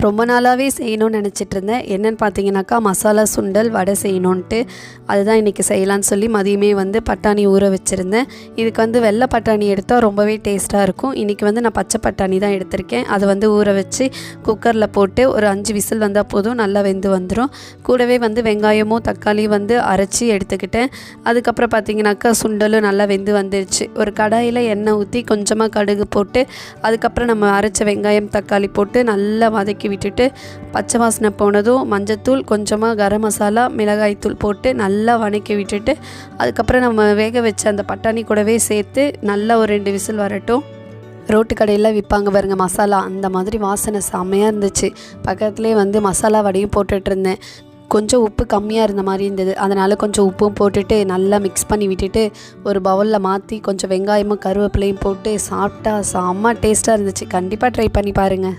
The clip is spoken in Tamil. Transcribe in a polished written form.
ரொம்ப நாளாகவே செய்யணும்னு நினச்சிட்டு இருந்தேன். என்னென்னு பார்த்தீங்கன்னாக்கா மசாலா சுண்டல் வடை செய்யணுன்ட்டு. அதுதான் இன்றைக்கி செய்யலான்னு சொல்லி மதியமே பட்டாணி ஊற வச்சுருந்தேன். இதுக்கு வெள்ளை பட்டாணி எடுத்தால் ரொம்பவே டேஸ்ட்டாக இருக்கும். இன்றைக்கி நான் பச்சை பட்டாணி தான் எடுத்திருக்கேன். அதை ஊற வச்சு குக்கரில் போட்டு ஒரு 5 விசில் வந்தால் போதும், நல்லா வெந்து வந்துடும். கூடவே வெங்காயமும் தக்காளியும் அரைச்சி எடுத்துக்கிட்டேன். அதுக்கப்புறம் பார்த்தீங்கன்னாக்கா சுண்டலும் நல்லா வெந்து வந்துருச்சு. ஒரு கடாயில் எண்ணெய் ஊற்றி கொஞ்சமாக கடுகு போட்டு அதுக்கப்புறம் நம்ம அரைச்ச வெங்காயம் தக்காளி போட்டு நல்லா வதக்கி விட்டுட்டு பச்சை வாசனை போனதும் மஞ்சத்தூள், கொஞ்சமாக கரம் மசாலா, மிளகாய்த்தூள் போட்டு நல்லா வதக்கி விட்டுட்டு அதுக்கப்புறம் நம்ம வேக வச்ச அந்த பட்டாணி கூடவே சேர்த்து நல்லா ஒரு 2 விசில் வரட்டும். ரோட்டு கடையில் விற்பாங்க பாருங்கள் மசாலா, அந்த மாதிரி வாசனை செம்மையாக இருந்துச்சு. பக்கத்துலேயே மசாலா வடையும் போட்டுட்ருந்தேன். கொஞ்சம் உப்பு கம்மியாக இருந்த மாதிரி இருந்தது. அதனால் கொஞ்சம் உப்பும் போட்டுட்டு நல்லா மிக்ஸ் பண்ணி விட்டுட்டு ஒரு பவுலில் மாற்றி கொஞ்சம் வெங்காயமும் கருவேப்பிலையும் போட்டு சாப்பிட்டா செம்ம டேஸ்ட்டாக இருந்துச்சு. கண்டிப்பாக ட்ரை பண்ணி பாருங்கள்.